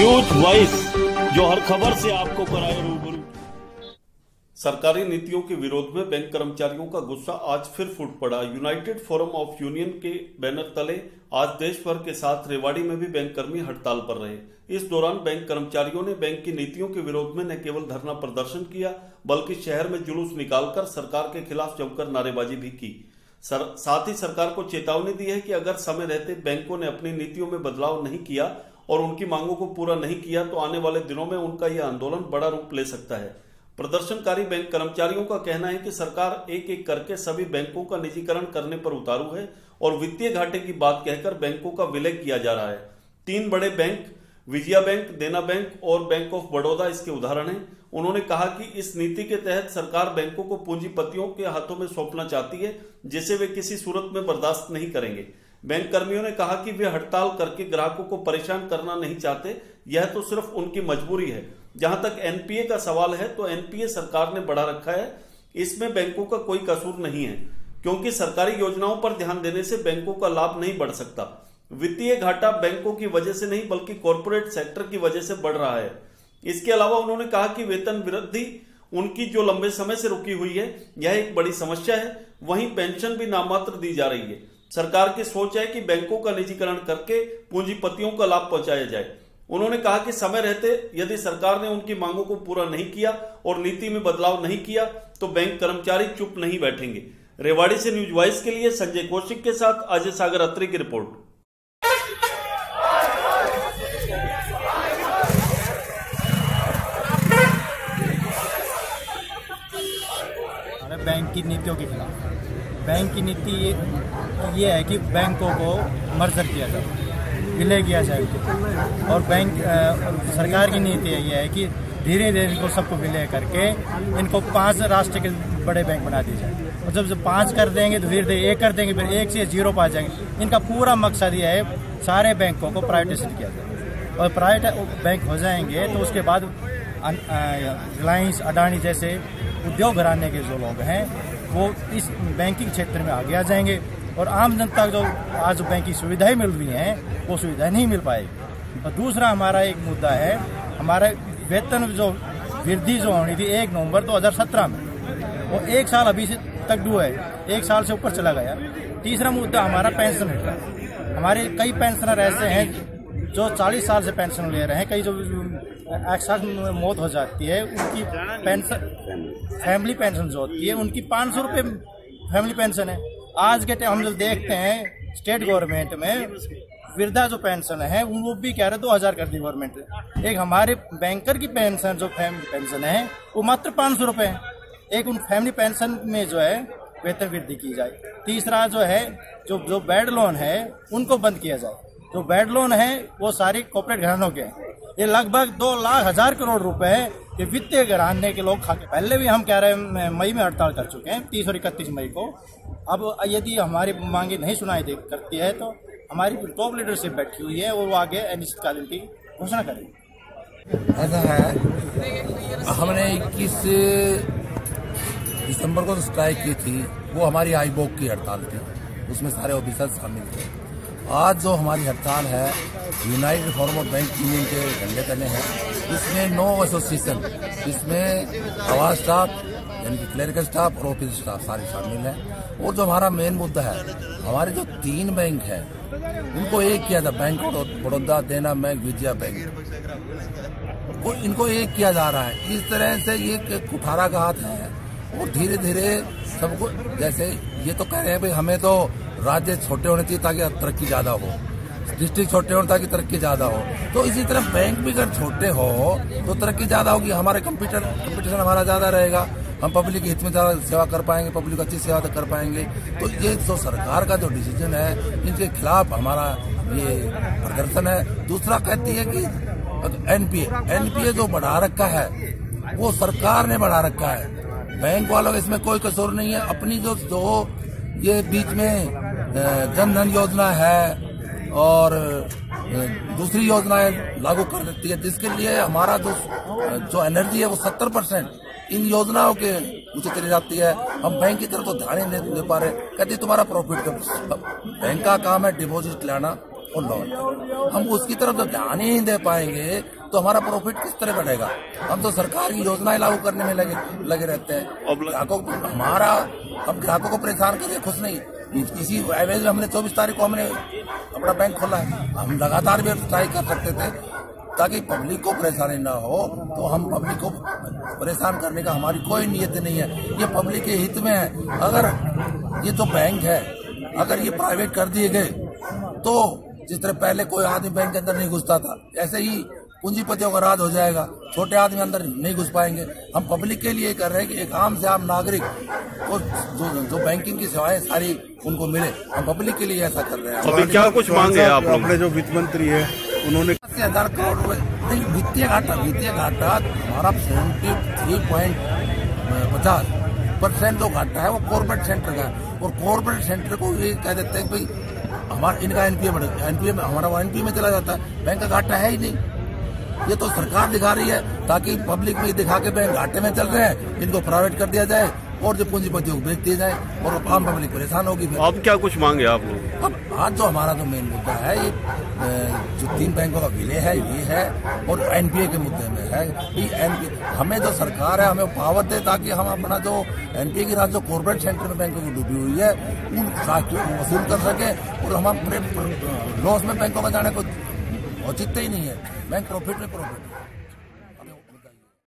News voice, जो हर खबर से आपको कराए रूबरू। सरकारी नीतियों के विरोध में बैंक कर्मचारियों का गुस्सा आज फिर फूट पड़ा। यूनाइटेड फोरम ऑफ यूनियन के बैनर तले आज देश भर के साथ रेवाड़ी में भी बैंक कर्मी हड़ताल पर रहे। इस दौरान बैंक कर्मचारियों ने बैंक की नीतियों के विरोध में न केवल धरना प्रदर्शन किया, बल्कि शहर में जुलूस निकालकर सरकार के खिलाफ जमकर नारेबाजी भी की। साथ ही सरकार को चेतावनी दी है कि अगर समय रहते बैंकों ने अपनी नीतियों में बदलाव नहीं किया और उनकी मांगों को पूरा नहीं किया तो आने वाले दिनों में उनका यह आंदोलन बड़ा रूप ले सकता है। प्रदर्शनकारी बैंक कर्मचारियों का कहना है कि सरकार एक एक करके सभी बैंकों का निजीकरण करने पर उतारू है और वित्तीय घाटे की बात कहकर बैंकों का विलय किया जा रहा है। 3 बड़े बैंक विजया बैंक, देना बैंक और बैंक ऑफ बड़ौदा इसके उदाहरण हैं। उन्होंने कहा कि इस नीति के तहत सरकार बैंकों को पूंजीपतियों के हाथों में सौंपना चाहती है, जिसे वे किसी सूरत में बर्दाश्त नहीं करेंगे। बैंक कर्मियों ने कहा कि वे हड़ताल करके ग्राहकों को परेशान करना नहीं चाहते, यह तो सिर्फ उनकी मजबूरी है। जहां तक एनपीए का सवाल है तो एनपीए सरकार ने बढ़ा रखा है, इसमें बैंकों का कोई कसूर नहीं है, क्योंकि सरकारी योजनाओं पर ध्यान देने से बैंकों का लाभ नहीं बढ़ सकता। वित्तीय घाटा बैंकों की वजह से नहीं बल्कि कॉरपोरेट सेक्टर की वजह से बढ़ रहा है। इसके अलावा उन्होंने कहा कि वेतन वृद्धि उनकी जो लंबे समय से रुकी हुई है, यह एक बड़ी समस्या है। वहीं पेंशन भी नाममात्र दी जा रही है। सरकार की सोच है कि बैंकों का निजीकरण करके पूंजीपतियों का लाभ पहुंचाया जाए। उन्होंने कहा कि समय रहते यदि सरकार ने उनकी मांगों को पूरा नहीं किया और नीति में बदलाव नहीं किया तो बैंक कर्मचारी चुप नहीं बैठेंगे। रेवाड़ी से न्यूज वॉइस के लिए संजय कौशिक के साथ अजय सागर अत्री की रिपोर्ट। बैंक की नीतियों के खिलाफ। बैंक की नीति ये है कि बैंकों को मर्जर किया जाए, विलय किया जाए और बैंक सरकार की नीति ये है कि धीरे धीरे इनको सबको विलय करके इनको 5 राष्ट्र के बड़े बैंक बना दिए जाए और जब 5 कर देंगे तो धीरे धीरे 1 कर देंगे, फिर 1 से 0 पा जाएंगे। इनका पूरा मकसद ये है सारे बैंकों को प्राइवेटाइजेशन किया जाए और प्राइवेट बैंक हो जाएंगे तो उसके बाद रिलायंस, अडानी जैसे उद्योग घराने के जो लोग हैं वो इस बैंकिंग क्षेत्र में आगे आ जाएंगे और आम जनता को जो आज बैंकिंग सुविधाएं मिल रही हैं वो सुविधाएं नहीं मिल पाएगी। और दूसरा हमारा एक मुद्दा है, हमारा वेतन जो वृद्धि जो होनी थी 1 नवंबर 2017 में, वो 1 साल अभी से तक हुआ है, 1 साल से ऊपर चला गया। तीसरा मुद्दा हमारा पेंशन का। हमारे कई पेंशनर ऐसे हैं जो 40 साल से पेंशन ले रहे हैं, कई जो एक्सीडेंट में मौत हो जाती है उनकी पेंशन, फैमिली पेंशन जो होती है उनकी 500 रुपये फैमिली पेंशन है। आज के टाइम हम जब देखते हैं स्टेट गवर्नमेंट में वृद्धा जो पेंशन है वो भी कह रहे 2000 कर दी गवर्नमेंट ने। एक हमारे बैंकर की पेंशन जो फैमिली पेंशन है वो मात्र 500 रुपये है। एक उन फैमिली पेंशन में जो है वेतन वृद्धि की जाए। तीसरा जो है जो बेड लोन है उनको बंद किया जाए। जो बेड लोन है वो सारी कॉर्पोरेट घरानों के हैं। ये लगभग 2,00,000 करोड़ रुपए ये वित्तीय घराने के लोग खाते। पहले भी हम कह रहे हैं मई में हड़ताल कर चुके हैं, 30 और 31 मई को। अब यदि हमारी मांगे नहीं सुनाई करती है तो हमारी टॉप लीडरशिप बैठी हुई है और वो आगे अनिश्चितकालीन की घोषणा करेगी। ऐसा है, हमने 21 दिसंबर को स्ट्राइक की थी, वो हमारी आईबोक की हड़ताल थी, उसमें सारे ऑफिसर शामिल थे। आज जो हमारी हड़ताल है United forum of bank union के झंडे तले है। इसमें 9 एसोसिएशन, इसमें आवाज स्टाफ यानी कि क्लरिकल स्टाफ और ऑफिस स्टाफ सारे शामिल हैं। और जो हमारा मेन मुद्दा है, हमारे जो 3 बैंक है उनको एक किया था, बैंक ऑफ बड़ौदा, देना बैंक, विजया बैंक, इनको एक किया जा रहा है। इस तरह से ये कुठारा का हाथ है और धीरे धीरे सबको, जैसे ये तो कह रहे हैं भाई हमें तो राज्य छोटे होने चाहिए ताकि तरक्की ज्यादा हो, डिस्ट्रिक्ट छोटे होने ताकि तरक्की ज्यादा हो, तो इसी तरह बैंक भी अगर छोटे हो तो तरक्की ज्यादा होगी, हमारे कंपटीशन हमारा ज्यादा रहेगा, हम पब्लिक हित में ज्यादा सेवा कर पाएंगे, पब्लिक अच्छी सेवा कर पाएंगे। तो ये जो सरकार का जो डिसीजन है इनके खिलाफ हमारा ये प्रदर्शन है। दूसरा कहती है कि एनपीए जो बढ़ा रखा है वो सरकार ने बढ़ा रखा है, बैंक वालों का इसमें कोई कसूर नहीं है। अपनी जो ये बीच में जन धन योजना है और दूसरी योजनाएं लागू कर देती है, जिसके लिए हमारा जो एनर्जी है वो 70% इन योजनाओं के नीचे चली जाती है। हम बैंक की तरफ तो ध्यान ही नहीं दे पा रहे। कहते तुम्हारा प्रॉफिट का, बैंक का काम है डिपॉजिट लाना, और लॉस। हम उसकी तरफ जब ध्यान ही नहीं दे पाएंगे तो हमारा प्रॉफिट किस तरह बढ़ेगा। हम तो सरकार की योजनाएं लागू करने में लगे रहते हैं। ग्राहकों हम ग्राहकों को परेशान करें, खुश नहीं। इसी एवज में हमने 24 तारीख को हमने अपना बैंक खोला है। हम लगातार भी ट्राई कर सकते थे ताकि पब्लिक को परेशानी ना हो, तो हम पब्लिक को परेशान करने का हमारी कोई नीयत नहीं है। ये पब्लिक के हित में है। अगर ये जो बैंक है अगर ये प्राइवेट कर दिए गए तो जिस तरह पहले कोई आदमी बैंक के अंदर नहीं घुसता था, ऐसे ही पूंजीपतियों का राज हो जाएगा, छोटे आदमी अंदर नहीं घुस पाएंगे। हम पब्लिक के लिए कर रहे हैं कि एक आम से आम नागरिक को जो बैंकिंग की सेवाएं सारी उनको मिले। हम पब्लिक के लिए ऐसा कर रहे हैं। अभी क्या कुछ मांगे आप लोग? अपने जो वित्त मंत्री है उन्होंने 80,000 करोड़ रुपए नहीं, वित्तीय घाटा हमारा 73.50% जो घाटा है वो कॉर्पोरेट सेक्टर का है। और कॉर्पोरेट सेक्टर को ये कह देते हैं कि हमारा इनका एनपीए में हमारा एनपीए में चला जाता है। बैंक का घाटा है ही नहीं। ये तो सरकार दिखा रही है ताकि पब्लिक में दिखा के बैंक घाटे में चल रहे हैं, इनको प्राइवेट कर दिया जाए और जो पूंजीपतियों को बेच दिया जाए और आम पब्लिक परेशान होगी। अब क्या कुछ मांगे आप लोग? अब आज जो हमारा जो मेन मुद्दा है ये जो 3 बैंकों का विलय है ये है, और एनपीए के मुद्दे में है कि एनपीए हमें जो सरकार है हमें पावर दे ताकि हम अपना जो एनपीए की राशि जो कॉर्पोरेट सेक्टर में बैंकों की डूबी हुई है उन राशियों को वसूल कर सके। और हम लॉस में बैंकों में जाने को औचित्य ही नहीं है। बैंक प्रॉफिट में प्रॉफिट।